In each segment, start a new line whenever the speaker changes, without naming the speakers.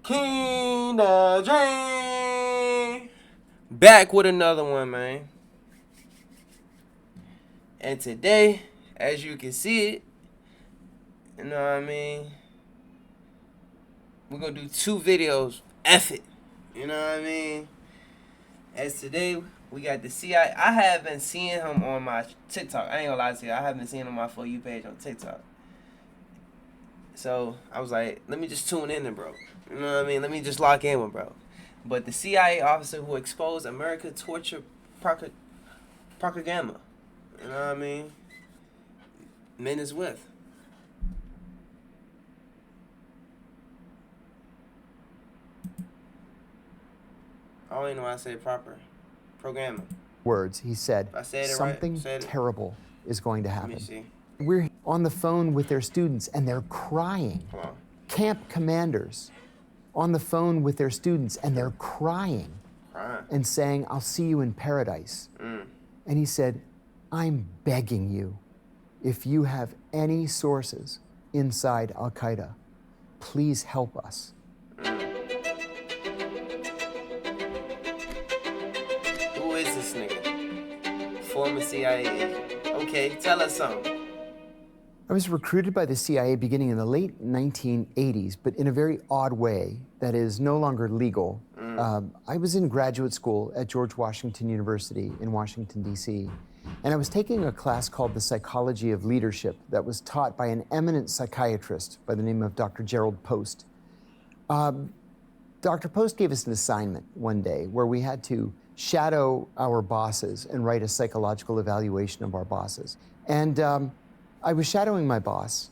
Kina J. Back with another one, man. And today, as you can see it, you know what I mean? We're gonna do 2 videos. F it. You know what I mean? As today, we got the CIA. I have been seeing him on my TikTok. I ain't gonna lie to you. I have been seeing him on my For You page on TikTok. So, I was like, let me just tune in, bro. You know what I mean? Let me just lock in with bro. But the CIA officer who exposed America torture propaganda. You know what I mean? Men is with. I don't even know how to say it proper. Programming.
Words, he said, something terrible is going to happen.
Let me see.
We're on the phone with their students and they're crying. Camp commanders on the phone with their students and they're crying and saying, I'll see you in paradise. And he said, I'm begging you, if you have any sources inside Al-Qaeda, please help us.
Who is this nigga? Former CIA agent. Okay, tell us something.
I was recruited by the CIA beginning in the late 1980s, but in a very odd way that is no longer legal. I was in graduate school at George Washington University in Washington, D.C., and I was taking a class called The Psychology of Leadership that was taught by an eminent psychiatrist by the name of Dr. Gerald Post. Dr. Post gave us an assignment one day where we had to shadow our bosses and write a psychological evaluation of our bosses. And I was shadowing my boss,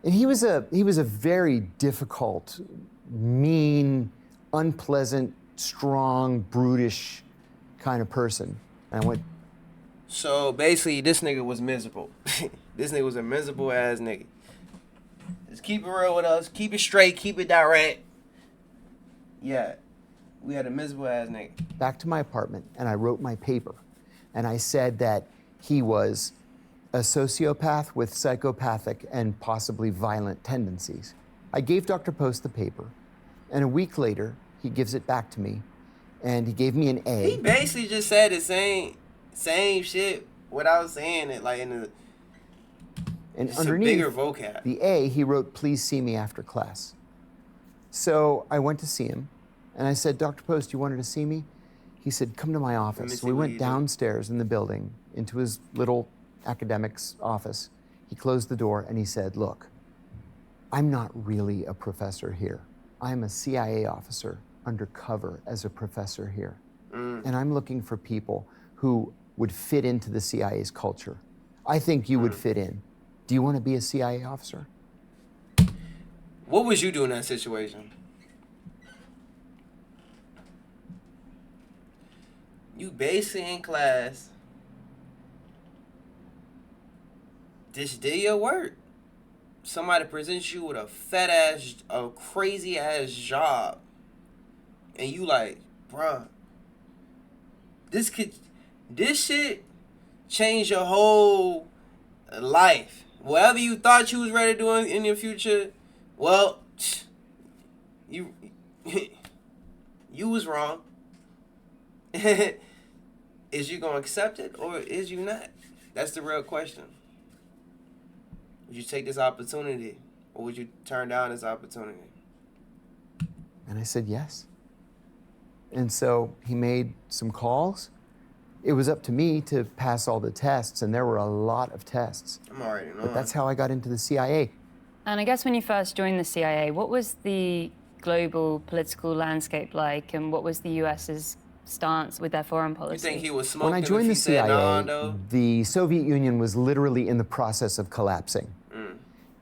and he was a very difficult, mean, unpleasant, strong, brutish kind of person. And I went.
So basically, this nigga was miserable. This nigga was a miserable ass nigga. Just keep it real with us. Keep it straight. Keep it direct. Yeah, we had a miserable ass nigga.
Back to my apartment, and I wrote my paper, and I said that he was a sociopath with psychopathic and possibly violent tendencies. I gave Dr. Post the paper, and a week later, he gives it back to me, and he gave me an A.
He basically just said the same shit without saying it, like in a,
and
just
underneath
a bigger vocab.
The A, he wrote, please see me after class. So I went to see him, and I said, Dr. Post, you wanted to see me? He said, come to my office. So we went downstairs in the building into his little academic's office. He closed the door and he said, look, I'm not really a professor here. I'm a CIA officer undercover as a professor here. And I'm looking for people who would fit into the CIA's culture. I think you would fit in. Do you want to be a CIA officer?
What would you do in that situation? You basically in class, just did your work. Somebody presents you with a fat ass, a crazy ass job, and you like, bruh, this shit change your whole life. Whatever you thought you was ready to do in your future, well, you was wrong. Is you gonna accept it or is you not? That's the real question. Would you take this opportunity or would you turn down this opportunity?
And I said yes. And so he made some calls. It was up to me to pass all the tests, and there were a lot of tests.
I'm already knowing.
But that's how I got into the CIA.
And I guess when you first joined the CIA, what was the global political landscape like, and what was the US's stance with their foreign policy?
You think he was smoking?
When I joined the CIA,
no,
the Soviet Union was literally in the process of collapsing.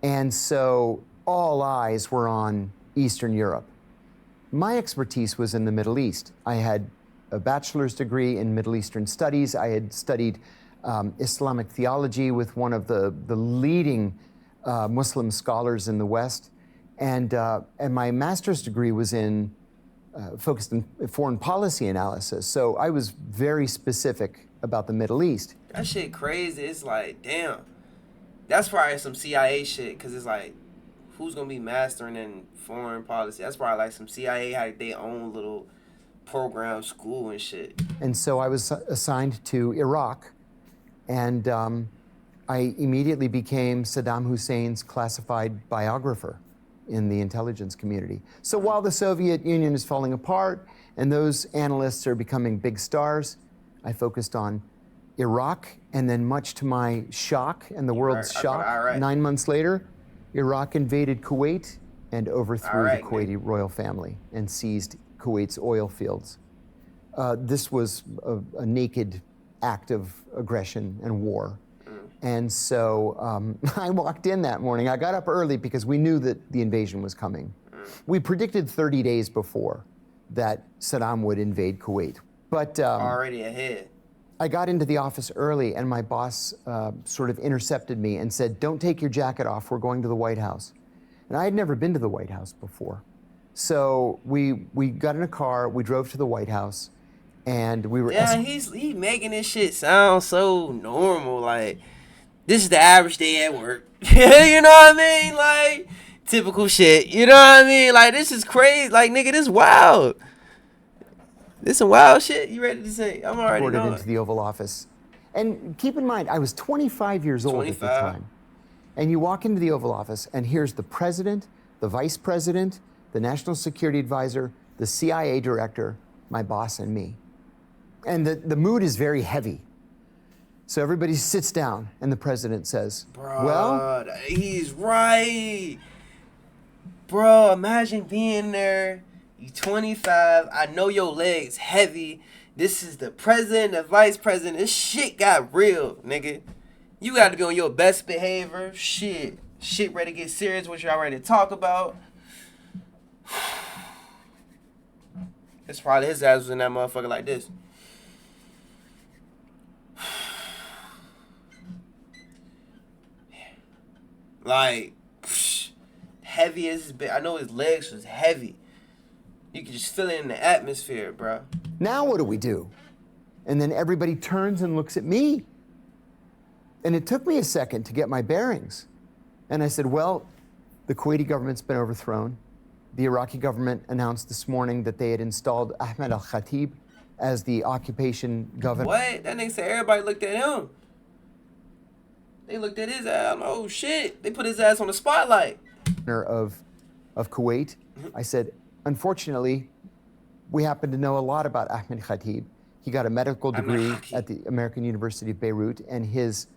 And so all eyes were on Eastern Europe. My expertise was in the Middle East. I had a bachelor's degree in Middle Eastern studies. I had studied Islamic theology with one of the leading Muslim scholars in the West. And my master's degree was focused in foreign policy analysis. So I was very specific about the Middle East.
That shit crazy. It's like, damn. That's probably some CIA shit, because it's like, who's gonna be mastering in foreign policy? That's probably like some CIA had their own little program school and shit.
And so I was assigned to Iraq, and I immediately became Saddam Hussein's classified biographer in the intelligence community. So while the Soviet Union is falling apart and those analysts are becoming big stars, I focused on Iraq, and then much to my shock and the world's shock, 9 months later, Iraq invaded Kuwait and overthrew the Kuwaiti royal family and seized Kuwait's oil fields. This was a naked act of aggression and war. And so I walked in that morning. I got up early because we knew that the invasion was coming. We predicted 30 days before that Saddam would invade Kuwait. But
already ahead.
I got into the office early, and my boss sort of intercepted me and said, "Don't take your jacket off. We're going to the White House." And I had never been to the White House before. So we got in a car, we drove to the White House, and we were...
Yeah, he's making this shit sound so normal. Like, this is the average day at work. You know what I mean? Like, typical shit. You know what I mean? Like, this is crazy. Like, nigga, this wild. This some wild shit. You ready to say? I'm already
escorted into the Oval Office. And keep in mind, I was 25 years old at the time. And you walk into the Oval Office, and here's the president, the vice president, the national security advisor, the CIA director, my boss, and me. And the mood is very heavy. So everybody sits down, and the president says,
Bro,
well...
he's right. Bro, imagine being there. You 25. I know your legs heavy. This is the president, the vice president. This shit got real, nigga. You got to be on your best behavior. Shit ready to get serious, what y'all ready to talk about. It's probably his ass was in that motherfucker like this. Like, heavy as his I know his legs was heavy. You could just feel it in the atmosphere, bro.
Now what do we do? And then everybody turns and looks at me. And it took me a second to get my bearings. And I said, well, the Kuwaiti government's been overthrown. The Iraqi government announced this morning that they had installed Ahmed al-Khatib as the occupation governor.
What? That nigga said everybody looked at him. They looked at his ass. Oh, shit. They put his ass on the spotlight.
Of Kuwait. I said, unfortunately, we happen to know a lot about Ahmed Khatib. He got a medical degree at the American University of Beirut, and his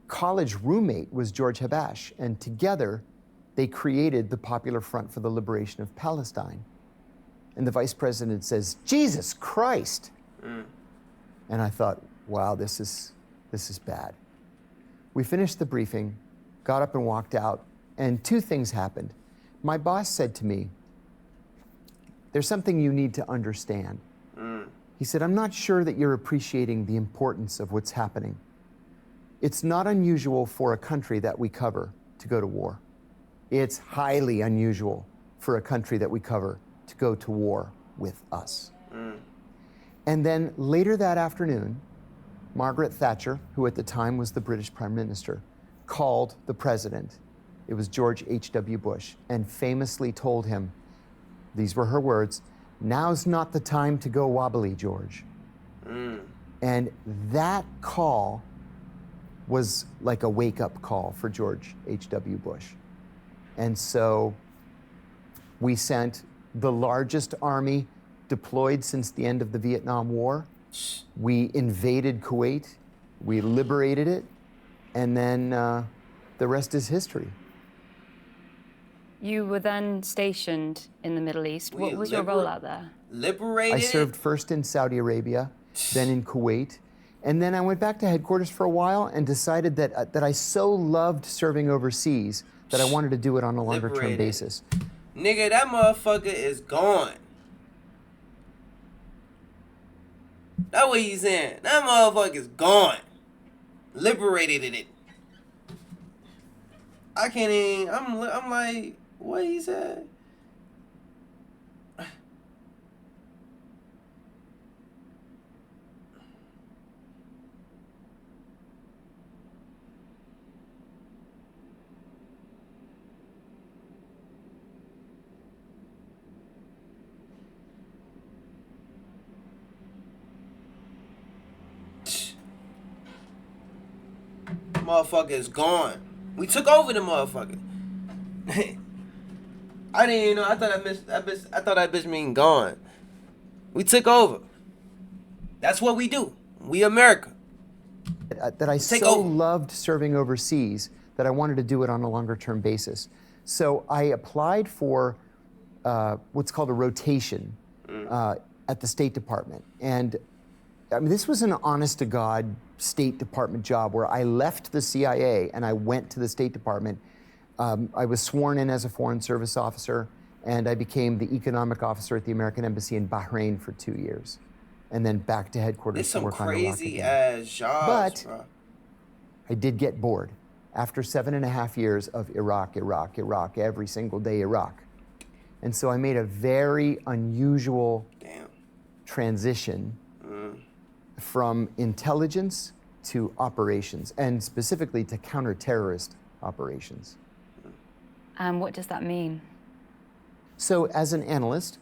college roommate was George Habash, and together they created the Popular Front for the Liberation of Palestine. And the vice president says, Jesus Christ. And I thought, wow, this is bad. We finished the briefing, got up and walked out, and two things happened. My boss said to me, there's something you need to understand. He said, I'm not sure that you're appreciating the importance of what's happening. It's not unusual for a country that we cover to go to war. It's highly unusual for a country that we cover to go to war with us. And then later that afternoon, Margaret Thatcher, who at the time was the British Prime Minister, called the president. It was George H.W. Bush, and famously told him, these were her words, now's not the time to go wobbly, George. And that call was like a wake-up call for George H.W. Bush. And so we sent the largest army deployed since the end of the Vietnam War. We invaded Kuwait, we liberated it, and then the rest is history.
You were then stationed in the Middle East. What was your role out there?
Liberated?
I served first in Saudi Arabia, then in Kuwait, and then I went back to headquarters for a while and decided that I so loved serving overseas that I wanted to do it on a longer-term basis.
Nigga, that motherfucker is gone. That's what he's saying. That motherfucker's gone. Liberated it. I can't even. I'm like, what he said? motherfucker is gone. We took over the motherfucker. I didn't even know. I thought that bitch mean gone. We took over. That's what we do. We America.
That I so loved serving overseas that I wanted to do it on a longer term basis. So I applied for what's called a rotation at the State Department. And I mean, this was an honest to God State Department job where I left the CIA and I went to the State Department. I was sworn in as a Foreign Service officer, and I became the economic officer at the American Embassy in Bahrain for 2 years. And then back to headquarters to work on Iraq again.
It's some crazy ass jobs, bro.
I did get bored. After 7.5 years of Iraq, every single day Iraq. And so I made a very unusual transition from intelligence to operations, and specifically to counter-terrorist operations.
And what does that mean?
So as an analyst,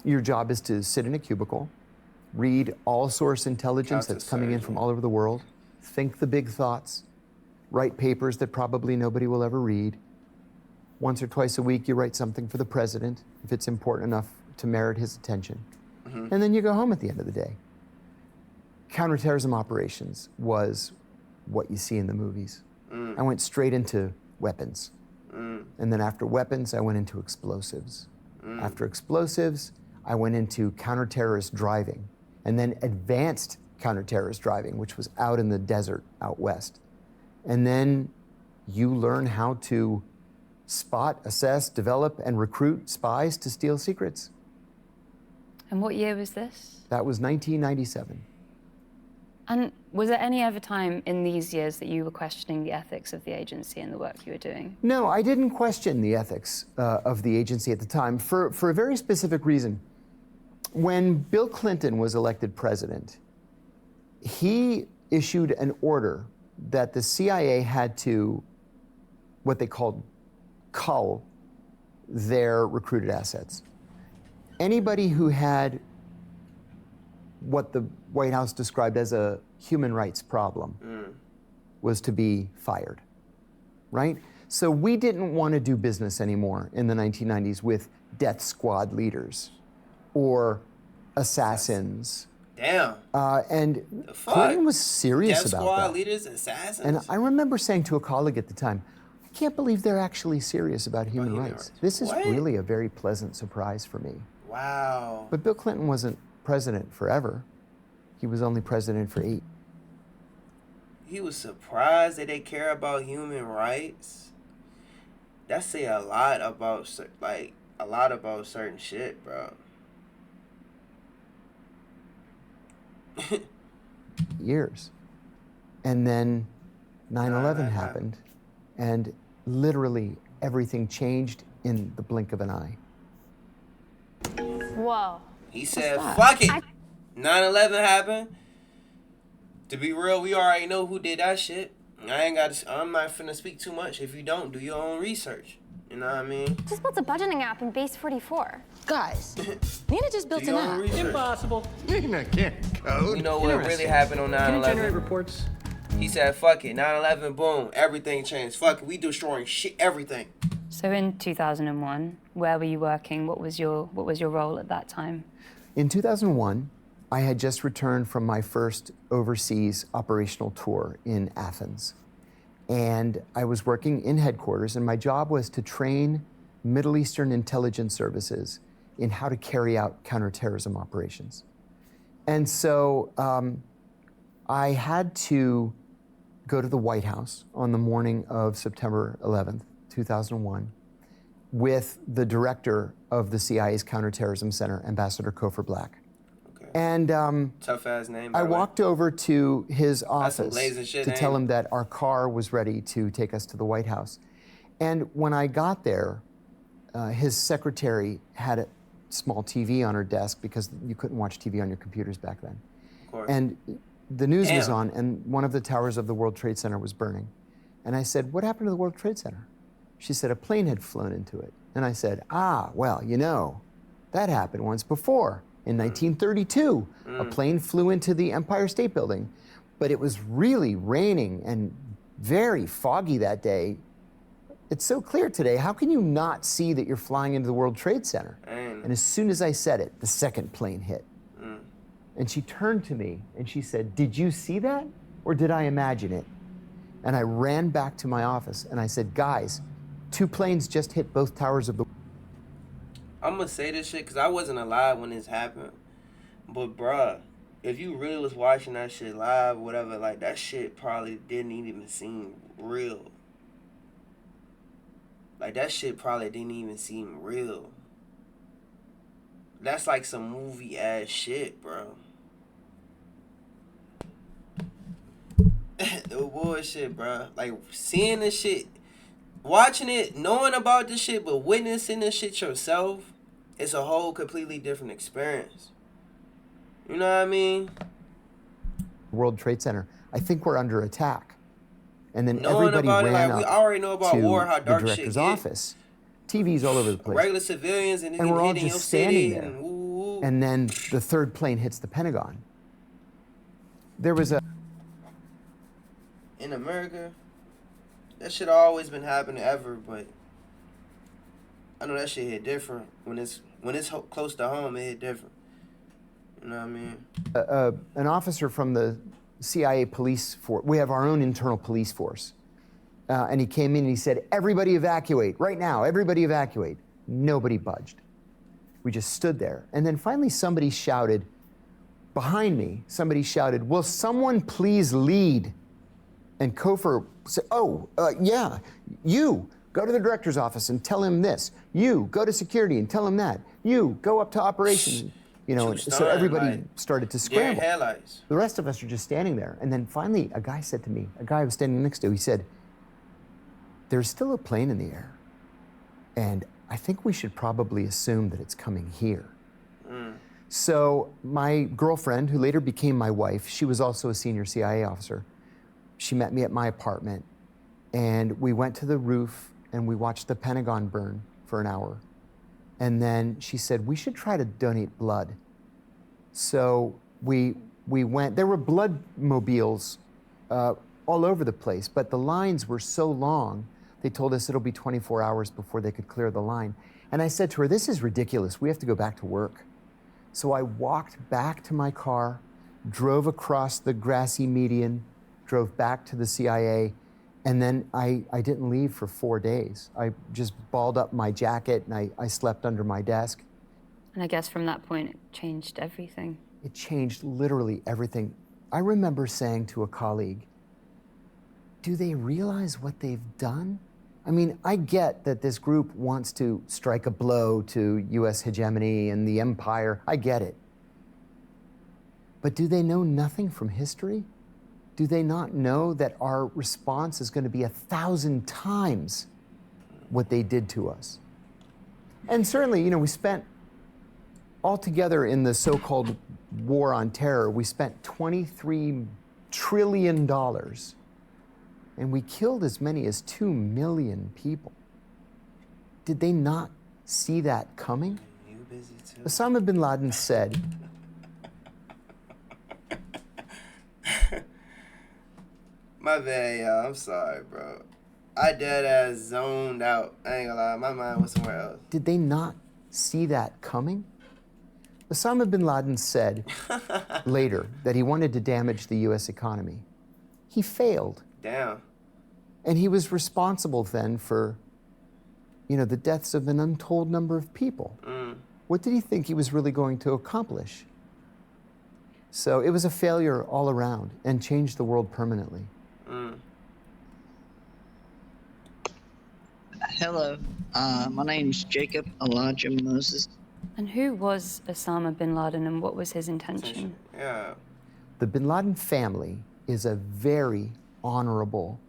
your job is to sit in a cubicle, read all source intelligence that's coming in from all over the world, think the big thoughts, write papers that probably nobody will ever read. Once or twice a week, you write something for the president, if it's important enough to merit his attention. And then you go home at the end of the day. Counterterrorism operations was what you see in the movies. I went straight into weapons. And then after weapons, I went into explosives. After explosives, I went into counterterrorist driving, and then advanced counterterrorist driving, which was out in the desert out west. And then you learn how to spot, assess, develop, and recruit spies to steal secrets.
And what year was this?
That was 1997.
And was there any other time in these years that you were questioning the ethics of the agency and the work you were doing?
No, I didn't question the ethics of the agency at the time for a very specific reason. When Bill Clinton was elected president, he issued an order that the CIA had to, what they called, cull their recruited assets. Anybody who had what the White House described as a human rights problem was to be fired, right? So we didn't want to do business anymore in the 1990s with death squad leaders or assassins.
Damn.
And Clinton was serious
death
about
squad
that.
leaders, assassins.
And I remember saying to a colleague at the time, I can't believe they're actually serious about human rights. This is really a very pleasant surprise for me.
Wow.
But Bill Clinton wasn't president forever. He was only president for 8.
He was surprised that they care about human rights. That say a lot about certain shit, bro.
Years. And then 9/11 happened, and literally everything changed in the blink of an eye.
Whoa.
He said, fuck it. 9/11 happened. To be real, we already know who did that shit. I'm not finna speak too much. If you don't, do your own research. You know what I mean?
Just built a budgeting app in Base 44.
Guys, Nina just built an app.
Impossible. Nina can't code.
You know what really happened on 9/11?
Can you generate reports?
He said, fuck it. 9/11, boom. Everything changed. Fuck it. We destroying shit, everything.
So in 2001, where were you working? What was your role at that time?
In 2001, I had just returned from my first overseas operational tour in Athens. And I was working in headquarters, and my job was to train Middle Eastern intelligence services in how to carry out counterterrorism operations. And so I had to go to the White House on the morning of September 11th, 2001, with the director of the CIA's Counterterrorism Center, Ambassador Kofor Black. And
tough ass name.
I walked over to his office
to
tell him that our car was ready to take us to the White House. And when I got there, his secretary had a small TV on her desk because you couldn't watch TV on your computers back then.
Of course.
And the news was on, and one of the towers of the World Trade Center was burning. And I said, "What happened to the World Trade Center?" She said, "A plane had flown into it." And I said, well, you know, that happened once before. In 1932, a plane flew into the Empire State Building. but it was really raining and very foggy that day. It's so clear today. How can you not see that you're flying into the World Trade Center? And as soon as I said it, the second plane hit. And she turned to me and she said, "Did you see that, or did I imagine it?" And I ran back to my office and I said, "Guys, 2 planes just hit both towers of the..."
I'm gonna say this shit because I wasn't alive when this happened. But bruh, if you really was watching that shit live or whatever, like that shit probably didn't even seem real. Like that shit probably didn't even seem real. That's like some movie ass shit, bro. No bullshit, bro. Like seeing this shit, watching it, knowing about this shit, but witnessing this shit yourself, it's a whole completely different experience. You know what I mean?
World Trade Center. I think we're under attack. And then
Knowing
everybody
about
ran
it, like
up
we already know about
to
war, how
the
dark shit
director's
get.
office. TVs all over the place.
Regular civilians and
we're all
hitting your
just standing
city
there.
and woo.
And then the third plane hits the Pentagon. There was a...
In America, that shit always been happening ever, but I know that shit hit different. When it's close to home, it hit different. You know what I mean?
An officer from the CIA police force, we have our own internal police force, and he came in and he said, "Everybody evacuate, right now, everybody evacuate." Nobody budged. We just stood there. And then finally somebody shouted, behind me, somebody shouted, "Will someone please lead?" And Kofor said, "Yeah, you go to the director's office and tell him this. You go to security and tell him that. You go up to operations." You know, so everybody started to scramble.
Headlights.
The rest of us are just standing there. And then finally, a guy said to me, a guy I was standing next to, he said, "There's still a plane in the air. And I think we should probably assume that it's coming here." So my girlfriend, who later became my wife, she was also a senior CIA officer. She met me at my apartment, and we went to the roof and we watched the Pentagon burn for an hour. And then she said, "We should try to donate blood." So we went. There were blood mobiles all over the place, but the lines were so long, they told us it'll be 24 hours before they could clear the line. And I said to her, "This is ridiculous. We have to go back to work." So I walked back to my car, drove across the grassy median, drove back to the CIA, and then I didn't leave for 4 days. I just balled up my jacket and I slept under my desk.
And I guess from that point, it changed everything.
It changed literally everything. I remember saying to a colleague, "Do they realize what they've done?" I mean, I get that this group wants to strike a blow to US hegemony and the empire. I get it. But do they know nothing from history? Do they not know that our response is going to be 1,000 times what they did to us? And certainly, you know, we spent, altogether in the so-called war on terror, we spent $23 trillion, and we killed as many as 2 million people. Did they not see that coming?
You busy too.
Osama bin Laden said,
My bad, y'all. I'm sorry, bro. I dead ass zoned out. I ain't gonna lie. My mind was somewhere else.
did they not see that coming? Osama bin Laden said later that he wanted to damage the US economy. He failed.
Damn.
And he was responsible then for, you know, the deaths of an untold number of people. What did he think he was really going to accomplish? So it was a failure all around and changed the world permanently.
Hello, my name's Jacob Elijah Moses.
And who was Osama bin Laden and what was his intention?
Yeah.
The bin Laden family is a very honorable,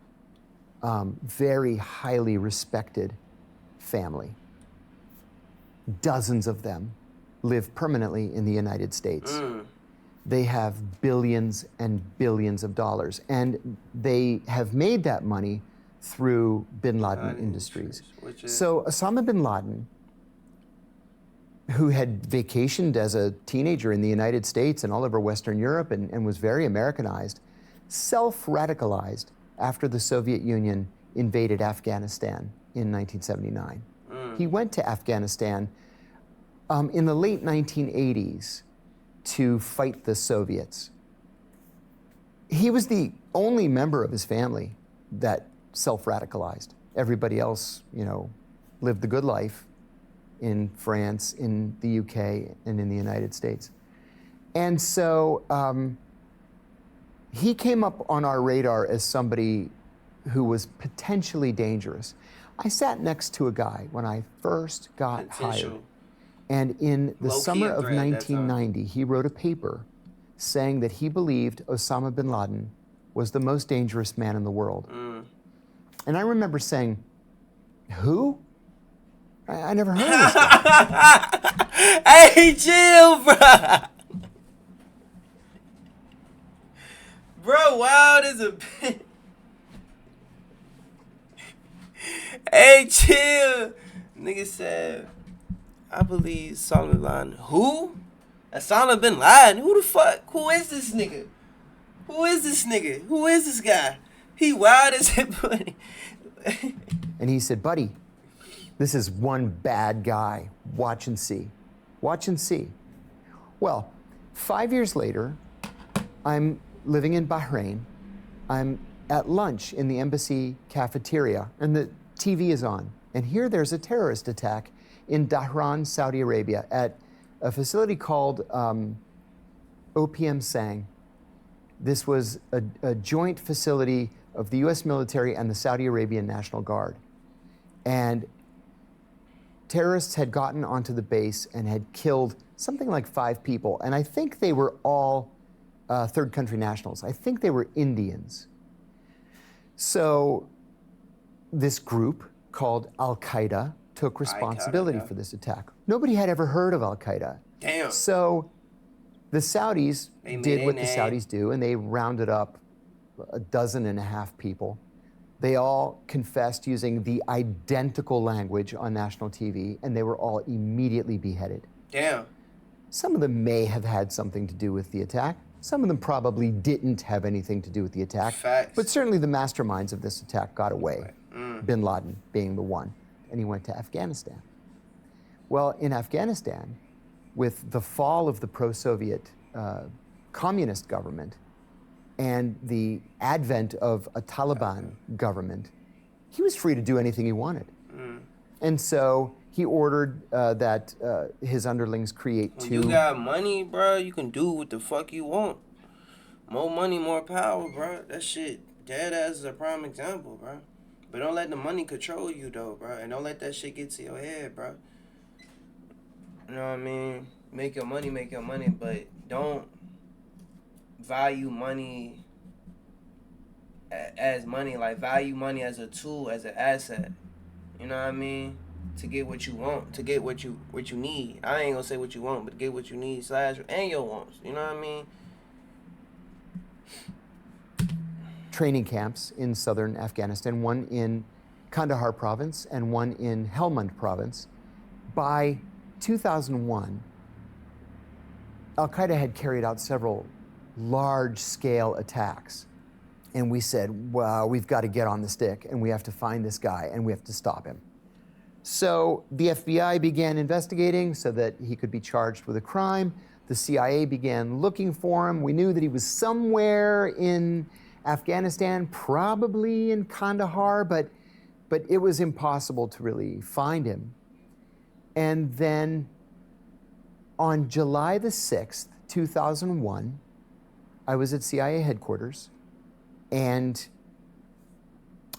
very highly respected family. Dozens of them live permanently in the United States. They have billions and billions of dollars, and they have made that money through bin Laden Industries. So Osama bin Laden, who had vacationed as a teenager in the United States and all over Western Europe and was very Americanized, self-radicalized after the Soviet Union invaded Afghanistan in 1979. He went to Afghanistan in the late 1980s to fight the Soviets. He was the only member of his family that self-radicalized. Everybody else, you know, lived the good life in France, in the UK, and in the United States. And so he came up on our radar as somebody who was potentially dangerous. I sat next to a guy when I first got hired. And in the summer of 1990, he wrote a paper saying that he believed Osama bin Laden was the most dangerous man in the world. And I remember saying, who? I never heard of this guy.
Hey, chill, bro. Bro, wild as a bitch. Hey, chill. Nigga said, I believe Osama bin Laden. Who? Osama bin Laden? Who the fuck? Who is this nigga? Who is this nigga? Who is this guy? He wild as a bitch.
And he said, buddy, this is one bad guy. Watch and see. Watch and see. Well, 5 years later, I'm living in Bahrain. I'm at lunch in the embassy cafeteria, and the TV is on. And here there's a terrorist attack in Dhahran, Saudi Arabia, at a facility called OPM Sang. This was a joint facility of the US military and the Saudi Arabian National Guard. And terrorists had gotten onto the base and had killed something like 5 people. And I think they were all third country nationals. I think they were Indians. So this group called Al-Qaeda took responsibility for this attack. Nobody had ever heard of Al-Qaeda.
Damn.
So the Saudis did what the Saudis do, and they rounded up 12.5 people. They all confessed using the identical language on national TV, and they were all immediately beheaded.
Damn.
Some of them may have had something to do with the attack. Some of them probably didn't have anything to do with the attack.
Facts.
But certainly the masterminds of this attack got away, bin Laden being the one, and he went to Afghanistan. Well, in Afghanistan, with the fall of the pro-Soviet communist government and the advent of a Taliban government, he was free to do anything he wanted. And so he ordered that his underlings create
When
two...
you got money, bro, you can do what the fuck you want. More money, more power, bro. That shit, dead ass is a prime example, bro. But don't let the money control you, though, bro. And don't let that shit get to your head, bro. You know what I mean? Make your money, but don't value money as money. Like, value money as a tool, as an asset. You know what I mean? To get what you want, to get what you need. I ain't gonna say what you want, but get what you need / and your wants. You know what I mean?
Training camps in southern Afghanistan, one in Kandahar province and one in Helmand province. By 2001, Al-Qaeda had carried out several large-scale attacks. And we said, well, we've got to get on the stick, and we have to find this guy, and we have to stop him. So the FBI began investigating so that he could be charged with a crime. The CIA began looking for him. We knew that he was somewhere in Afghanistan, probably in Kandahar, but it was impossible to really find him. And then on July the 6th, 2001, I was at CIA headquarters, and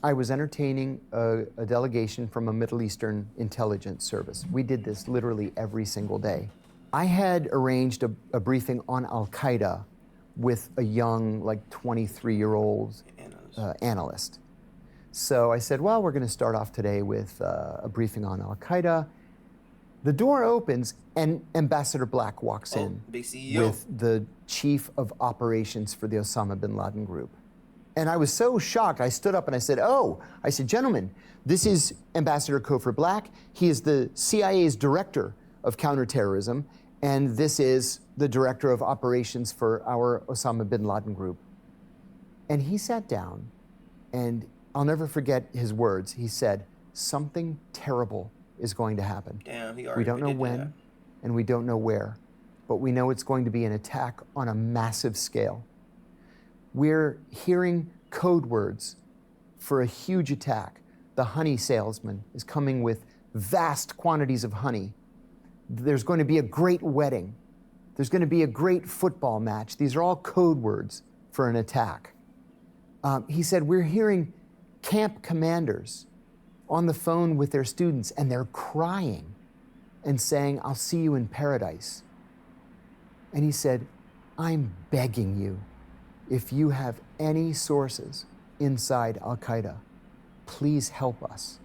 I was entertaining a delegation from a Middle Eastern intelligence service. We did this literally every single day. I had arranged a briefing on Al-Qaeda with a young, like 23-year-old analyst. So I said, well, we're going to start off today with a briefing on Al-Qaeda. The door opens and Ambassador Black walks in
big CEO.
with the chief of operations for the Osama bin Laden group. And I was so shocked, I stood up and I said, gentlemen, this is Ambassador Kofor Black. He is the CIA's director of counterterrorism, and this is the director of operations for our Osama bin Laden group. And he sat down, and I'll never forget his words. He said, something terrible is going to happen.
Damn, he already
We don't know
predicted
when,
that.
and we don't know where, but we know it's going to be an attack on a massive scale. We're hearing code words for a huge attack. The honey salesman is coming with vast quantities of honey. There's going to be a great wedding. There's going to be a great football match. These are all code words for an attack. He said, we're hearing camp commanders on the phone with their students, and they're crying and saying, I'll see you in paradise. And he said, I'm begging you, if you have any sources inside Al-Qaeda, please help us.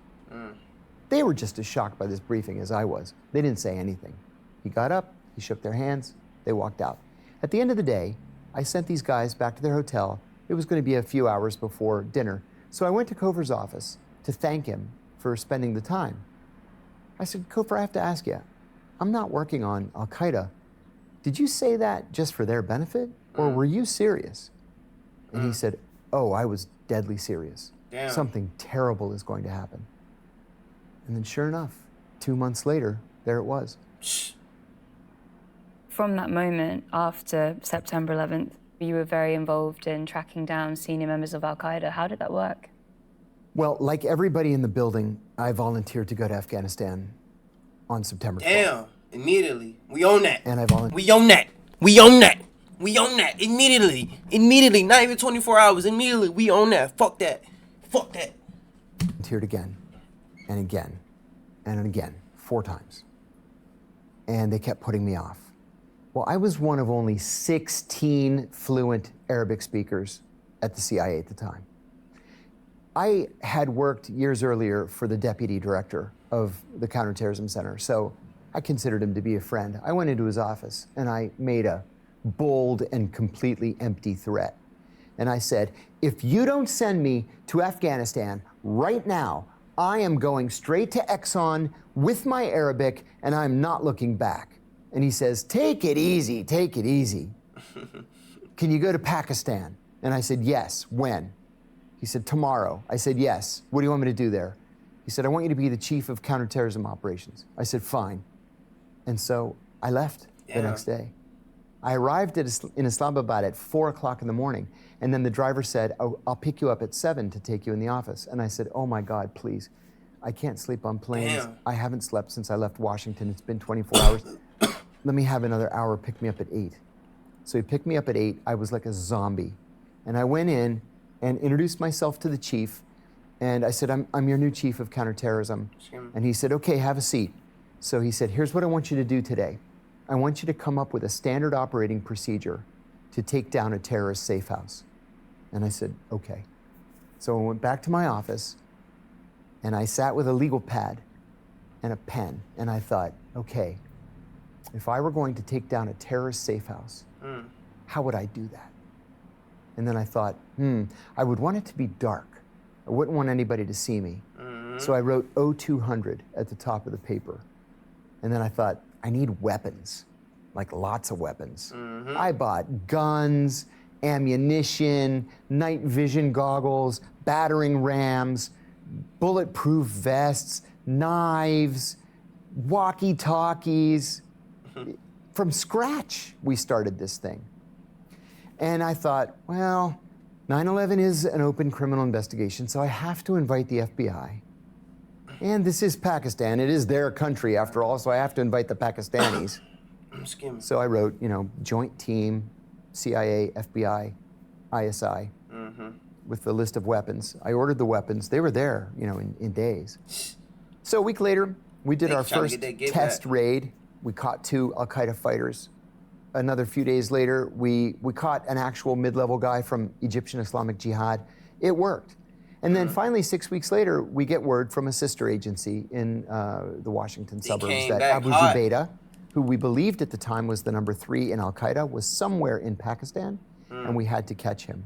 They were just as shocked by this briefing as I was. They didn't say anything. He got up, he shook their hands, they walked out. At the end of the day, I sent these guys back to their hotel. It was going to be a few hours before dinner. So I went to Kofer's office to thank him for spending the time. I said, Kofer, I have to ask you, I'm not working on Al-Qaeda. Did you say that just for their benefit, or were you serious? And he said, oh, I was deadly serious.
Damn.
Something terrible is going to happen. And then sure enough, 2 months later, there it was.
From that moment after September 11th, you were very involved in tracking down senior members of Al-Qaeda. How did that work?
Well, like everybody in the building, I volunteered to go to Afghanistan on September 12th.
Damn, immediately. We own that.
And I volunteered.
We own that. We own that. We own that. Immediately. Immediately. Not even 24 hours. Immediately. We own that. Fuck that. Fuck that.
Volunteered again and again and again, 4 times. And they kept putting me off. Well, I was one of only 16 fluent Arabic speakers at the CIA at the time. I had worked years earlier for the deputy director of the Counterterrorism Center, so I considered him to be a friend. I went into his office and I made a bold and completely empty threat. And I said, if you don't send me to Afghanistan right now, I am going straight to Exxon with my Arabic and I'm not looking back. And he says, take it easy, take it easy. Can you go to Pakistan? And I said, yes. When? He said, tomorrow. I said, yes. What do you want me to do there? He said, I want you to be the chief of counterterrorism operations. I said, fine. And so I left the next day. I arrived in Islamabad at 4 o'clock in the morning, and then the driver said, oh, I'll pick you up at 7 to take you in the office. And I said, oh my God, please. I can't sleep on planes.
Damn.
I haven't slept since I left Washington. It's been 24 hours. Let me have another hour, pick me up at 8. So he picked me up at 8. I was like a zombie. And I went in and introduced myself to the chief. And I said, I'm your new chief of counterterrorism. And he said, okay, have a seat. So he said, here's what I want you to do today. I want you to come up with a standard operating procedure to take down a terrorist safe house. And I said, okay. So I went back to my office and I sat with a legal pad and a pen. And I thought, okay, if I were going to take down a terrorist safe house, how would I do that? And then I thought, I would want it to be dark. I wouldn't want anybody to see me. So I wrote 0200 at the top of the paper. And then I thought, I need weapons, like lots of weapons. I bought guns, ammunition, night vision goggles, battering rams, bulletproof vests, knives, walkie-talkies. From scratch, we started this thing. And I thought, well, 9/11 is an open criminal investigation, so I have to invite the FBI. And this is Pakistan. It is their country, after all, so I have to invite the Pakistanis. So I wrote, joint team, CIA, FBI, ISI, with the list of weapons. I ordered the weapons. They were there, in days. So a week later, we did our first test raid. We caught 2 Al-Qaeda fighters. Another few days later, we caught an actual mid-level guy from Egyptian Islamic Jihad. It worked. And then finally, 6 weeks later, we get word from a sister agency in the Washington suburbs that Abu Zubaydah, who we believed at the time was the number 3 in Al-Qaeda, was somewhere in Pakistan, and we had to catch him.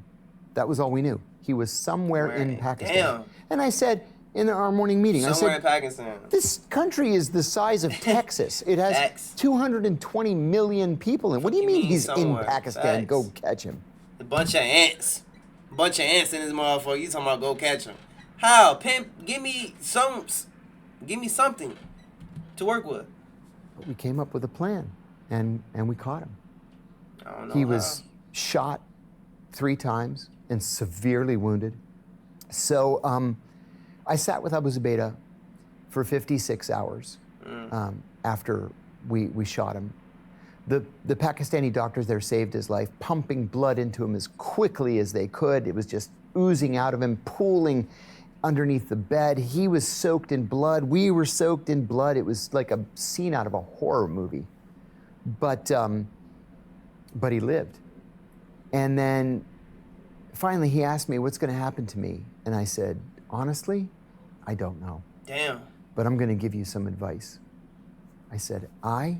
That was all we knew. He was somewhere in Pakistan.
Damn.
And I said, in our morning meeting,
Somewhere
I
in
said,
Pakistan.
this country is the size of Texas. It has 220 million people in it. What do you mean he's in Pakistan? Go catch him.
A bunch of ants. Bunch of ants in this motherfucker. You talking about go catch them? How? Pimp, give me something to work with.
But we came up with a plan, and we caught him.
I don't know
He
how.
was shot 3 times and severely wounded. So I sat with Abu Zubaydah for 56 hours after we shot him. The Pakistani doctors there saved his life, pumping blood into him as quickly as they could. It was just oozing out of him, pooling underneath the bed. He was soaked in blood. We were soaked in blood. It was like a scene out of a horror movie. But he lived. And then finally he asked me, what's going to happen to me? And I said, honestly, I don't know.
Damn.
But I'm going to give you some advice. I said, I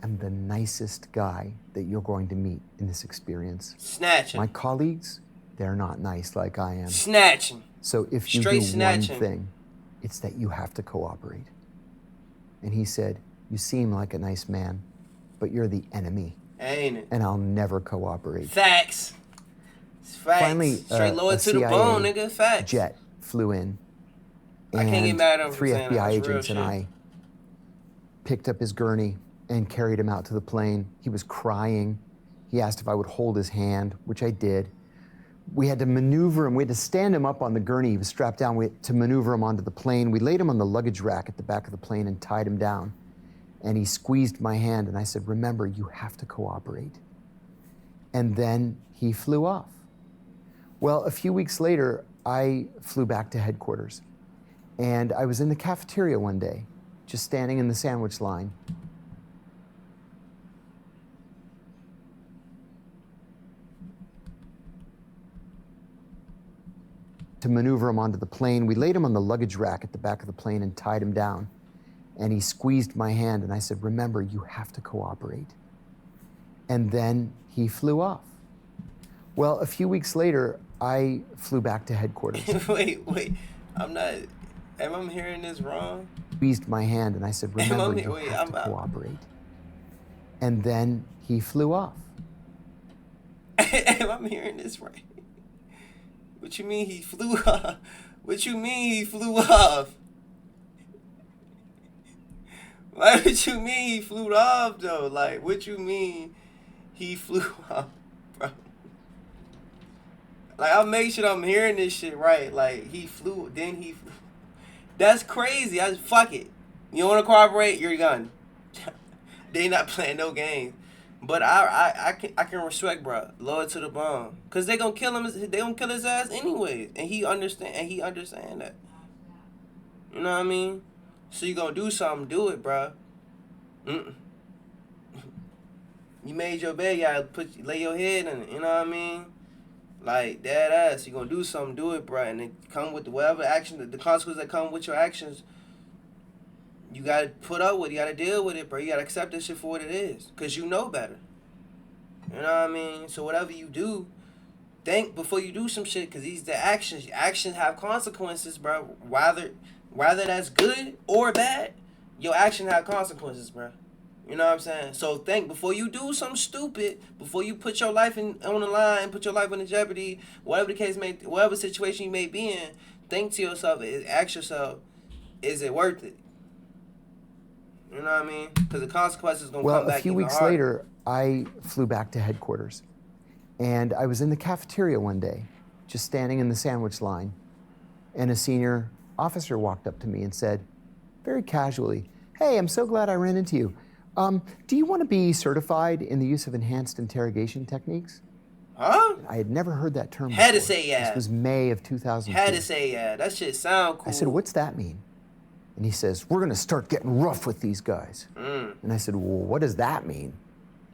am the nicest guy that you're going to meet in this experience.
Snatching.
My colleagues, they're not nice like I am.
Snatching.
So if you
Straight
do
snatching.
one thing, it's that you have to cooperate. And he said, you seem like a nice man, but you're the enemy.
Ain't it?
And I'll never cooperate.
Facts. It's facts.
Finally,
Straight loyal
a
to the
CIA
bone, nigga. Facts.
jet flew in.
I can't get mad at him for
3
saying that.
FBI
That's real
agents and
shit.
I picked up his gurney and carried him out to the plane. He was crying. He asked if I would hold his hand, which I did. We had to maneuver him. We had to stand him up on the gurney. He was strapped down. We had to maneuver him onto the plane. We laid him on the luggage rack at the back of the plane and tied him down. And he squeezed my hand, and I said, remember, you have to cooperate. And then he flew off. Well, a few weeks later, I flew back to headquarters. And I was in the cafeteria one day, just standing in the sandwich line. To maneuver him onto the plane, we laid him on the luggage rack at the back of the plane and tied him down. And he squeezed my hand, and I said, remember, you have to cooperate. And then he flew off. Well, a few weeks later, I flew back to headquarters.
Wait. Am I hearing this wrong?
Squeezed my hand, and I said, remember, you have to cooperate. And then he flew off.
Am I hearing this right? What you mean he flew off? What you mean he flew off? Like, what you mean he flew off, though? Like, what you mean he flew off, bro? Like, I'll make sure I'm hearing this shit right. Like, he flew, then he flew. That's crazy. Fuck it. You want to cooperate? You're done. They not playing no games. But I can respect, bro. Loyal to the bone. Cause they gonna kill him. They gonna kill his ass anyways, and he understand that. You know what I mean? So you gonna do something? Do it, bro. You made your bed. You gotta lay your head in it. You know what I mean? Like dead ass. You gonna do something? Do it, bro. And it come with whatever action, the consequences that come with your actions. You gotta put up with it. You gotta deal with it, bro. You gotta accept this shit for what it is. Cause you know better. You know what I mean? So whatever you do, think before you do some shit. Cause these the actions. Actions have consequences, bro. Whether that's good or bad, your action have consequences, bro. You know what I'm saying? So think before you do something stupid, before you put your life on the line, put your life in jeopardy, whatever the case may, whatever situation you may be in, think to yourself, ask yourself, is it worth it? You know what I mean? Because the consequences going to come back.
Well, a few weeks later, I flew back to headquarters. And I was in the cafeteria one day, just standing in the sandwich line. And a senior officer walked up to me and said, very casually, hey, I'm so glad I ran into you. Do you want to be certified in the use of enhanced interrogation techniques?
Huh?
I had never heard that term
Had
before.
to say yeah.
This was May of 2002.
Had to say yeah. That shit sound cool.
I said, what's that mean? And he says, we're going to start getting rough with these guys. And I said, well, what does that mean?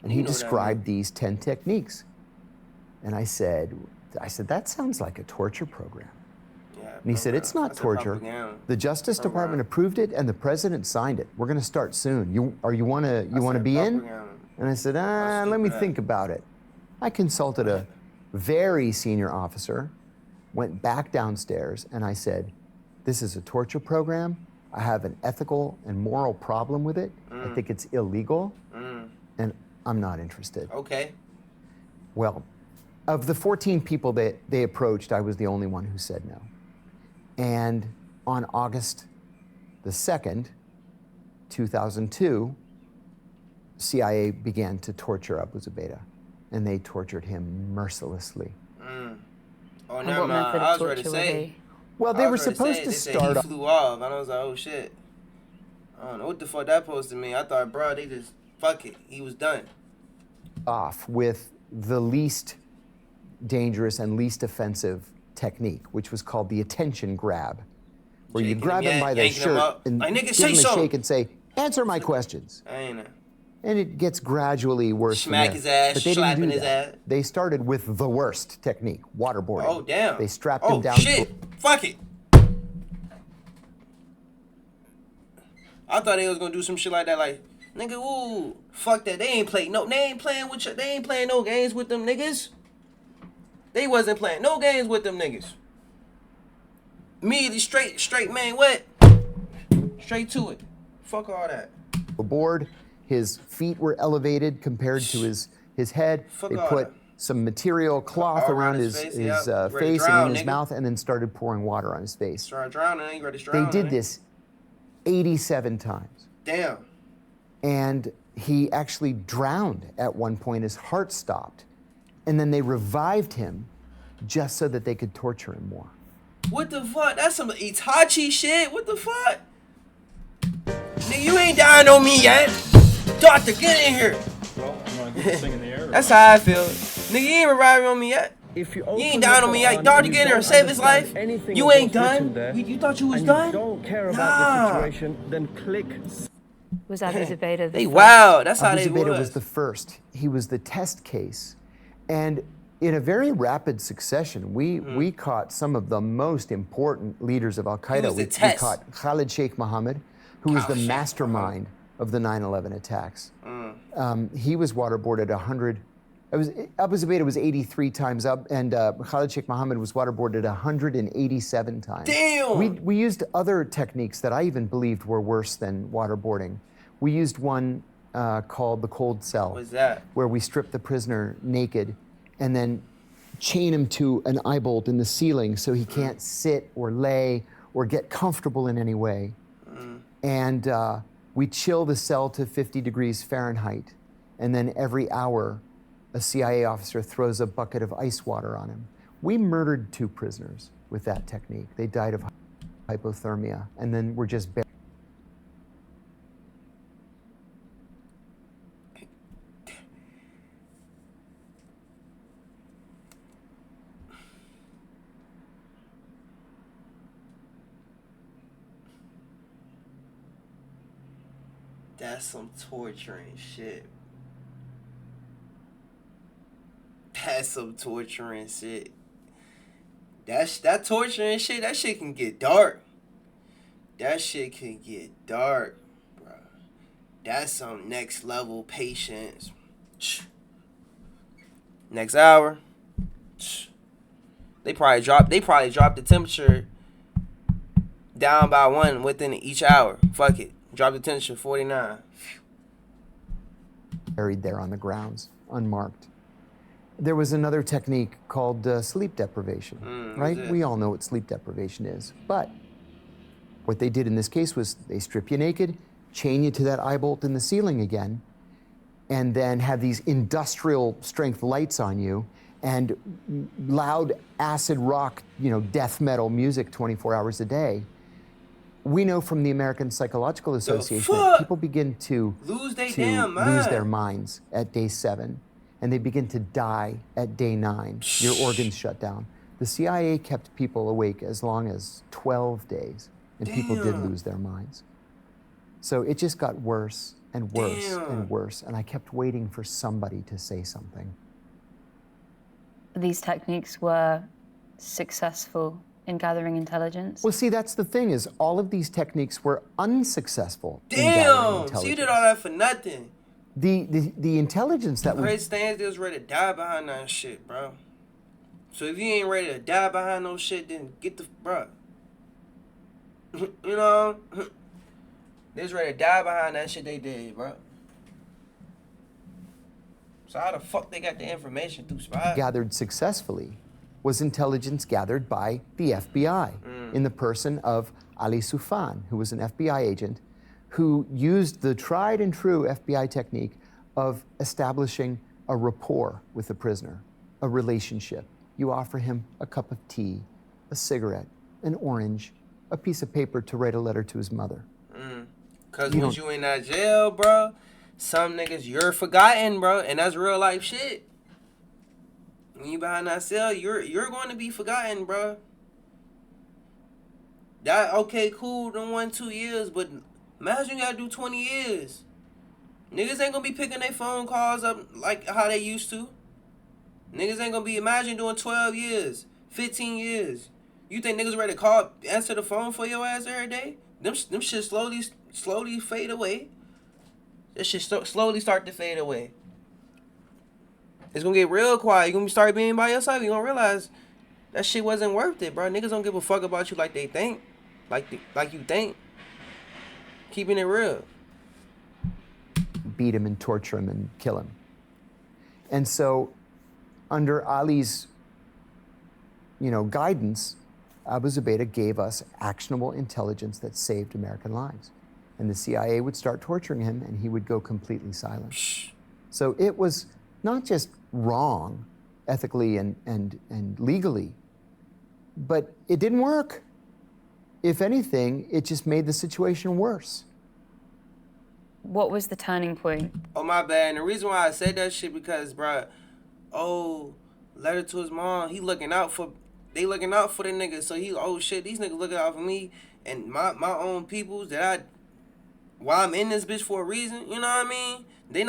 And he described these 10 techniques. And I said, that sounds like a torture program.
Yeah,
and he said, it's not torture. The Justice Department approved it, and the president signed it. We're going to start soon. You want to be in? And I said, let me think about it. I consulted a very senior officer, went back downstairs, and I said, this is a torture program. I have an ethical and moral problem with it. I think it's illegal, and I'm not interested.
Okay.
Well, Of the 14 people that they approached, I was the only one who said no. And on August the 2nd, 2002, CIA began to torture Abu Zubaydah, and they tortured him mercilessly.
Oh,
And
never
what
mind.
method
I
of
was ready
torture
to
were
say.
they?
Well, they were supposed to start
He flew off, and I was like, oh shit. I don't know what the fuck that supposed to mean. I thought, bro, they just fuck it. He was done.
off with the least dangerous and least offensive technique, which was called the attention grab, where you grab him by the shirt and
like, nigga,
give
say
him a
something.
shake and say, "Answer my questions."
I ain't know.
And it gets gradually worse.
Smack
from
his
there.
ass,
but they didn't
slapping
do
his
that.
ass.
They started with the worst technique, waterboarding.
Oh, damn.
They strapped him down.
Oh, shit. Fuck it. I thought they was gonna do some shit like that, like, nigga, ooh, fuck that. They ain't playing no games with them niggas. They wasn't playing no games with them niggas. Immediately straight man, what? Straight to it. Fuck all that.
Aboard, his feet were elevated compared to his head.
Fuck
they
all
put
that.
some material cloth around his
face,
face
yeah. Ready to
and
drown,
in his
nigga.
mouth, and then started pouring water on his face.
Start drowning, ain't ready to
They
drown.
did this 87 times.
Damn.
And he actually drowned at one point. His heart stopped. And then they revived him just so that they could torture him more.
What the fuck? That's some Itachi shit. What the fuck? Nigga, you ain't dying on me yet. Doctor, get in here.
Well, I'm gonna get this thing in the air.
That's how I feel. Nigga, you ain't reviving on me yet.
If you
ain't dying on me yet. Doctor, get in here and save his life. You ain't done. You thought you was done?
Don't care about
Nah.
the situation, then click.
Was Abu Zubaydah the
They
first?
wild. That's how
Abu
they
Zubaydah
was.
was the first. He was the test case. And in a very rapid succession, we caught some of the most important leaders of Al-Qaeda.
was the
We
test?
caught Khalid Sheikh Mohammed, who was the
Sheikh
mastermind of the 9/11 attacks. He was waterboarded 100. Abu Zubaydah was 83 times up, and Khalid Sheikh Mohammed was waterboarded 187 times.
Damn!
We used other techniques that I even believed were worse than waterboarding. We used one called the cold cell.
What's that?
Where we strip the prisoner naked and then chain him to an eye bolt in the ceiling so he can't sit or lay or get comfortable in any way. And we chill the cell to 50 degrees Fahrenheit. And then every hour, a CIA officer throws a bucket of ice water on him. We murdered 2 prisoners with that technique. They died of hypothermia, and then were just buried.
That's some torturing shit. That's some torturing shit. That torturing shit, that shit can get dark. That shit can get dark, bro. That's some next level patience. Next hour. They probably dropped the temperature down by 1 within each hour. Fuck it. Drop the temperature 49.
Buried there on the grounds, unmarked. There was another technique called sleep deprivation, right? We all know what sleep deprivation is. But what they did in this case was they strip you naked, chain you to that eye bolt in the ceiling again, and then have these industrial strength lights on you and loud acid rock, death metal music 24 hours a day. We know from the American Psychological Association that people begin to
lose their
minds at day 7, and they begin to die at day 9. Your organs shut down. The CIA kept people awake as long as 12 days, and people did lose their minds. So it just got worse and worse and worse, and I kept waiting for somebody to say something.
These techniques were successful in gathering intelligence?
Well, see, that's the thing, is all of these techniques were unsuccessful in gathering intelligence.
So you did all that for nothing.
The intelligence that
Chris Stanley was ready to die behind that shit, bro. So if you ain't ready to die behind no shit, then get the, bro. You know? They was ready to die behind that shit they did, bro. So how the fuck they got the information through spies?
Gathered successfully was intelligence gathered by the FBI in the person of Ali Soufan, who was an FBI agent who used the tried and true FBI technique of establishing a rapport with the prisoner, a relationship. You offer him a cup of tea, a cigarette, an orange, a piece of paper to write a letter to his mother.
Cause once you in that jail, bro, some niggas you're forgotten, bro, and that's real life shit. When you behind that cell, you're going to be forgotten, bro. That okay, cool, done 1-2 years, but imagine you gotta do 20 years. Niggas ain't gonna be picking their phone calls up like how they used to. Niggas ain't gonna be, imagine doing 12 years, 15 years. You think niggas ready to call, answer the phone for your ass every day? Them shit slowly fade away. That shit slowly start to fade away. It's gonna get real quiet. You gonna start being by yourself. You gonna realize that shit wasn't worth it, bro. Niggas don't give a fuck about you like they think. Like you think. Keeping it real.
Beat him and torture him and kill him. And so, under Ali's, guidance, Abu Zubaydah gave us actionable intelligence that saved American lives. And the CIA would start torturing him, and he would go completely silent. So it was not just wrong, ethically and legally, but it didn't work. If anything, it just made the situation worse.
What was the turning point?
Oh, my bad. And the reason why I said that shit because, bro, letter to his mom, they looking out for the niggas. So shit, these niggas looking out for me and my own peoples why I'm in this bitch for a reason, you know what I mean? They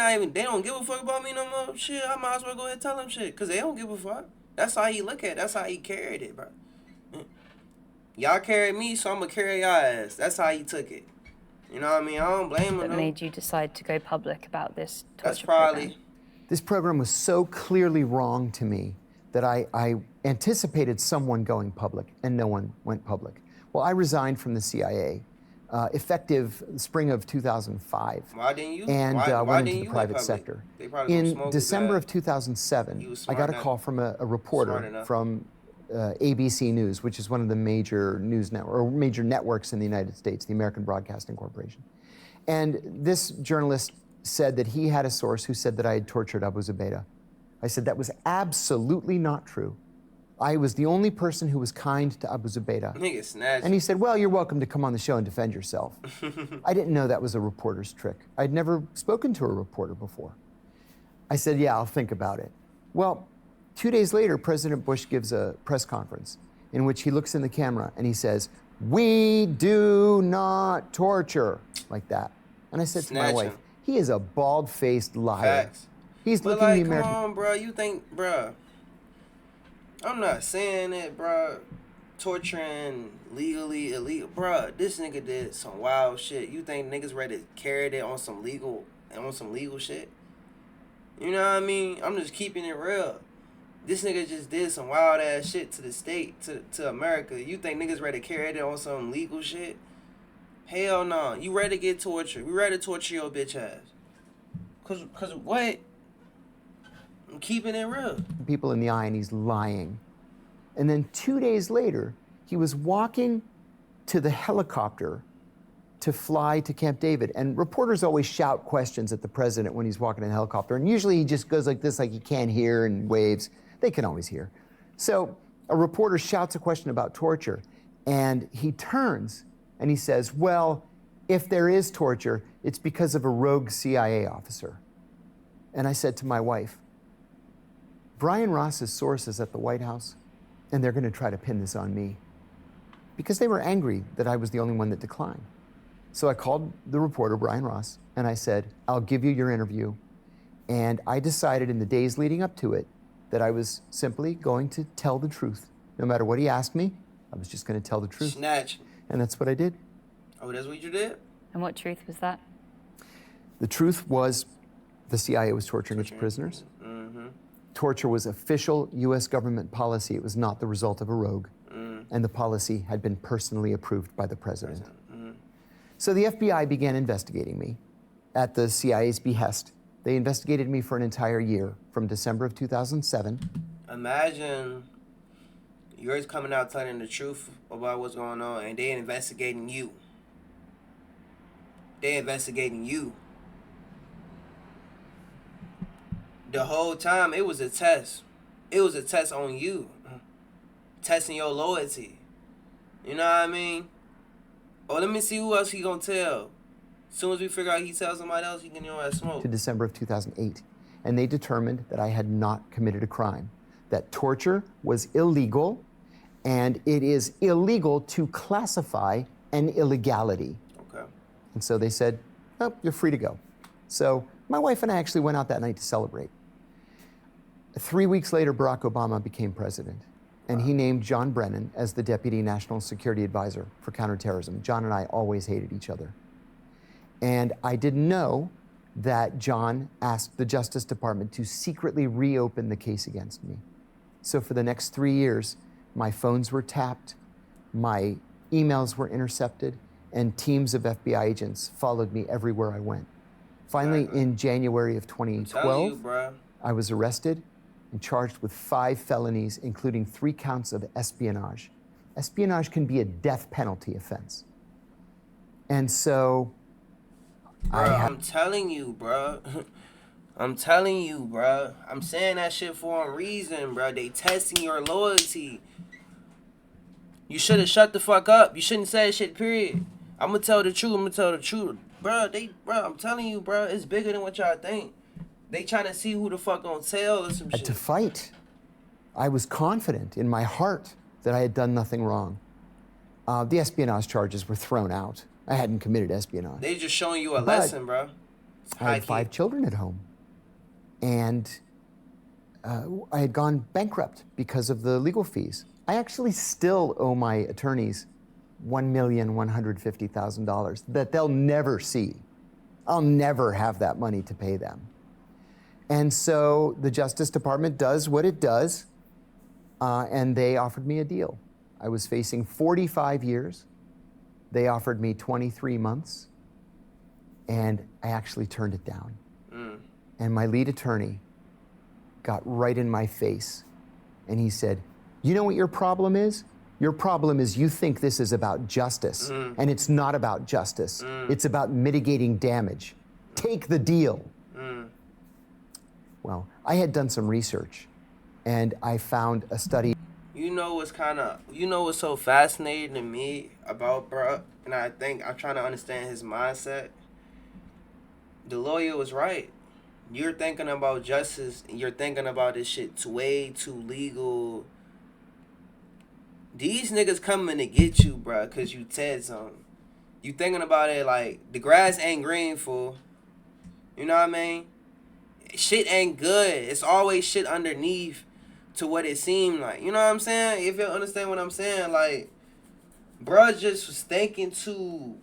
don't give a fuck about me no more. Shit, I might as well go ahead and tell them shit, because they don't give a fuck. That's how he look at it. That's how he carried it, bro. Y'all carried me, so I'm going to carry y'all ass. That's how he took it. You know what I mean? I don't blame him,
That made you decide to go public about this torture
That's probably...
program.
This program was so clearly wrong to me that I anticipated someone going public, and no one went public. Well, I resigned from the CIA. Effective spring of 2005.
Why didn't you?
And
why
went
didn't
into the
you
private
public?
sector.
They probably gonna
In
smoke
December
his
of 2007, I got a call from a
Smart
reporter
enough.
from ABC News, which is one of the major major networks in the United States, the American Broadcasting Corporation. And this journalist said that he had a source who said that I had tortured Abu Zubaydah. I said that was absolutely not true. I was the only person who was kind to Abu Zubaydah.
Nigga snatched.
And he said, well, you're welcome to come on the show and defend yourself. I didn't know that was a reporter's trick. I'd never spoken to a reporter before. I said, yeah, I'll think about it. Well, 2 days later, President Bush gives a press conference in which he looks in the camera and he says, we do not torture, like that. And I said to my wife, he is a bald-faced liar.
Facts.
He's
But
looking
like,
the American...
come on, bro. You think, bro. I'm not saying it, bro. Torturing legally, illegal. Bro, this nigga did some wild shit. You think niggas ready to carry it on some legal shit? You know what I mean? I'm just keeping it real. This nigga just did some wild ass shit to the state, to America. You think niggas ready to carry it on some legal shit? Hell no. You ready to get tortured. We ready to torture your bitch ass. Cause what? I'm keeping it real.
People in the eye and he's lying. And then 2 days later, he was walking to the helicopter to fly to Camp David. And reporters always shout questions at the president when he's walking in a helicopter. And usually he just goes like this, like he can't hear, and waves. They can always hear. So a reporter shouts a question about torture. And he turns and he says, well, if there is torture, it's because of a rogue CIA officer. And I said to my wife, Brian Ross's sources at the White House, and they're going to try to pin this on me because they were angry that I was the only one that declined. So I called the reporter, Brian Ross, and I said, I'll give you your interview. And I decided in the days leading up to it that I was simply going to tell the truth. No matter what he asked me, I was just going to tell the truth.
Snatch.
And that's what I did.
Oh, that's what you did?
And what truth was that?
The truth was the CIA was torturing its prisoners. Torture was official U.S. government policy. It was not the result of a rogue. And the policy had been personally approved by the president. So the FBI began investigating me at the CIA's behest. They investigated me for an entire year, from December of 2007.
Imagine yours coming out telling the truth about what's going on, and they investigating you. They investigating you. The whole time, it was a test. It was a test on you. Testing your loyalty. You know what I mean? Oh, let me see who else he gonna tell. As soon as we figure out he tells somebody else, he can smoke.
To December of 2008. And they determined that I had not committed a crime, that torture was illegal, and it is illegal to classify an illegality.
Okay.
And so they said, oh, you're free to go. So my wife and I actually went out that night to celebrate. 3 weeks later, Barack Obama became president, and he named John Brennan as the Deputy National Security Advisor for Counterterrorism. John and I always hated each other. And I didn't know that John asked the Justice Department to secretly reopen the case against me. So for the next 3 years, my phones were tapped, my emails were intercepted, and teams of FBI agents followed me everywhere I went. Finally, in January of 2012, I was arrested and charged with 5 felonies, including 3 counts of espionage. Espionage can be a death penalty offense. And so
I'm telling you, bro. I'm telling you, bro. I'm saying that shit for a reason, bro. They testing your loyalty. You should have shut the fuck up. You shouldn't say shit, period. I'm gonna tell the truth. Bro, I'm telling you, bro. It's bigger than what y'all think. They trying to see who the fuck gonna tell or some shit.
To fight. I was confident in my heart that I had done nothing wrong. The espionage charges were thrown out. I hadn't committed espionage.
They just showing you a lesson, bro.
I had 5 children at home. And I had gone bankrupt because of the legal fees. I actually still owe my attorneys $1,150,000 that they'll never see. I'll never have that money to pay them. And so the Justice Department does what it does, and they offered me a deal. I was facing 45 years. They offered me 23 months, and I actually turned it down. And my lead attorney got right in my face, and he said, you know what your problem is? Your problem is you think this is about justice, and it's not about justice. It's about mitigating damage. Take the deal. Well, I had done some research, and I found a study.
You know what's so fascinating to me about bruh, and I think I'm trying to understand his mindset. The lawyer was right. You're thinking about justice, and you're thinking about this shit way too legal. These niggas coming to get you, bruh, because you said something. You thinking about it like, the grass ain't green, fool. You know what I mean? Shit ain't good. It's always shit underneath to what it seemed like. You know what I'm saying? If you understand what I'm saying, like, bruh just was thinking too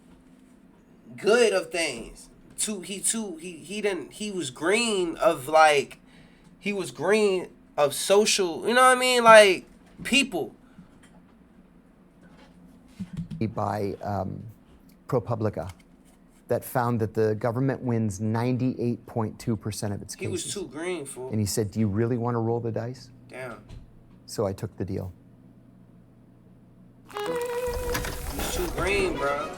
good of things. He was green of social, you know what I mean? Like, people.
By ProPublica that found that the government wins 98.2% of its cases.
He was too green, fool.
And he said, do you really want to roll the dice?
Damn.
So I took the deal.
He's too green, bro.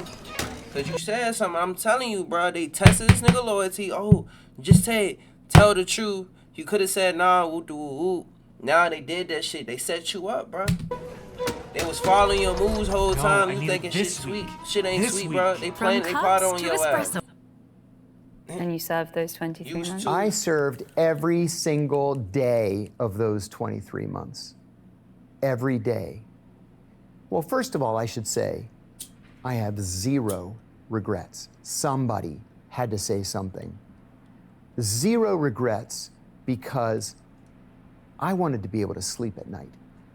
Because you said something. I'm telling you, bro. They tested this nigga loyalty. Oh, just tell the truth. You could have said, nah, woo. Now they did that shit. They set you up, bro. They was following your moves whole time. You thinking shit sweet. Shit ain't sweet, bro. They playing, they part on your ass.
And you served those 23 months?
I served every single day of those 23 months. Every day. Well, first of all, I should say, I have 0 regrets. Somebody had to say something. 0 regrets because I wanted to be able to sleep at night.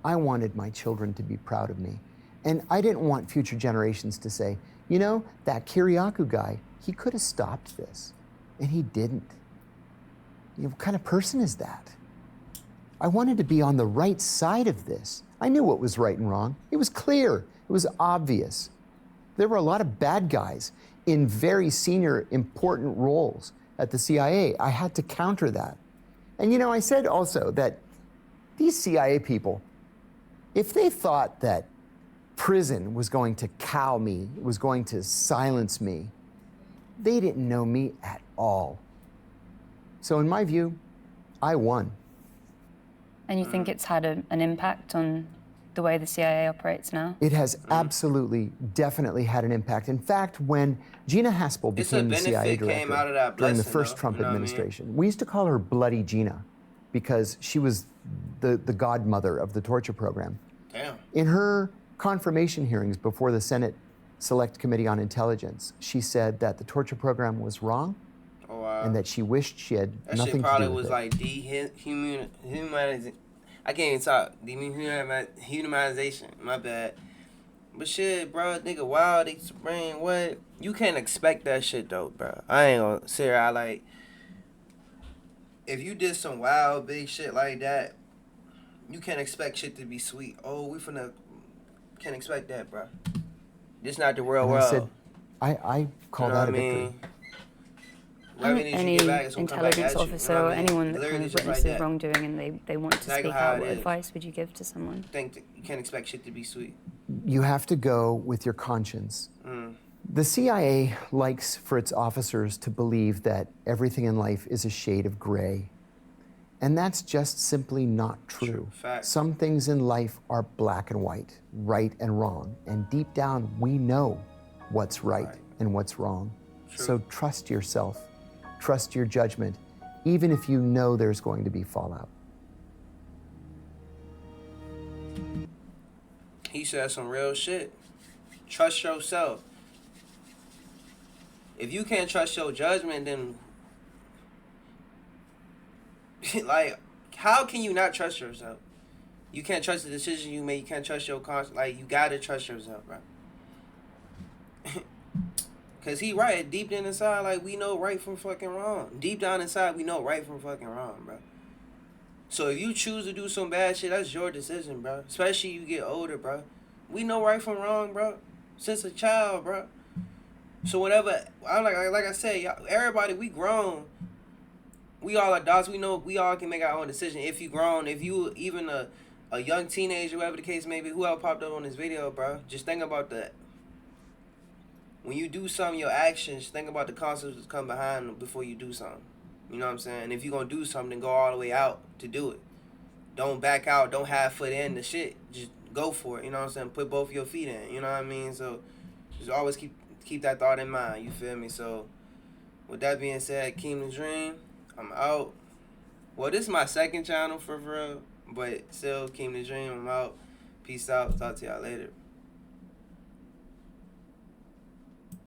I wanted my children to be proud of me. And I didn't want future generations to say, you know, that Kiriakou guy, he could have stopped this. And he didn't. You know, what kind of person is that? I wanted to be on the right side of this. I knew what was right and wrong. It was clear. It was obvious. There were a lot of bad guys in very senior, important roles. at the CIA. I had to counter that. And you know, I said also that these CIA people, if they thought that prison was going to cow me, was going to silence me, they didn't know me at all. So in my view, I won.
And you think it's had an impact on the way the CIA operates now?
It has absolutely, definitely had an impact. In fact, when Gina Haspel became the CIA director during the first Trump administration, we used to call her Bloody Gina because she was the godmother of the torture program.
Damn.
In her confirmation hearings before the Senate Select Committee on Intelligence, she said that the torture program was wrong.
Oh, wow.
And that she wished she had
that
nothing
shit probably
to do with
was
it.
like dehumanizing. I can't even talk. Dehumanization. My bad. But shit, bro, nigga, wild, they brain, what? You can't expect that shit though, bro. I ain't gonna say I like. If you did some wild big shit like that, you can't expect shit to be sweet. Oh, we finna. Can't expect that, bro. This not the real
And
world.
I said, I call that a victory.
Any intelligence officer or anyone that kind of witnesses wrongdoing and they want to speak out, what advice would you give to someone?
You can't expect shit to be sweet.
You have to go with your conscience. The CIA likes for its officers to believe that everything in life is a shade of gray. And that's just simply not true.
Fact.
Some things in life are black and white, right and wrong. And deep down, we know what's right and what's wrong.
True.
So trust yourself. Trust your judgment, even if you know there's going to be fallout.
He said some real shit. Trust yourself. If you can't trust your judgment, then like, how can you not trust yourself? You can't trust the decision you make. You can't trust your conscience. Like, you gotta trust yourself, bro. Cause he right, deep down inside, like, we know right from fucking wrong. Deep down inside, we know right from fucking wrong, bro. So if you choose to do some bad shit, that's your decision, bro. Especially you get older, bro. We know right from wrong, bro. Since a child, bro. So whatever, like I said, y'all, everybody, we grown. We all adults. We know we all can make our own decision. If you grown, if you even a young teenager, whatever the case may be, whoever popped up on this video, bro, just think about that. When you do something, your actions, think about the consequences that come behind them before you do something. You know what I'm saying? If you're going to do something, then go all the way out to do it. Don't back out. Don't half foot in the shit. Just go for it. You know what I'm saying? Put both your feet in. You know what I mean? So just always keep that thought in mind. You feel me? So with that being said, Keem the Dream, I'm out. Well, this is my second channel for real. But still, Keem the Dream, I'm out. Peace out. Talk to y'all later.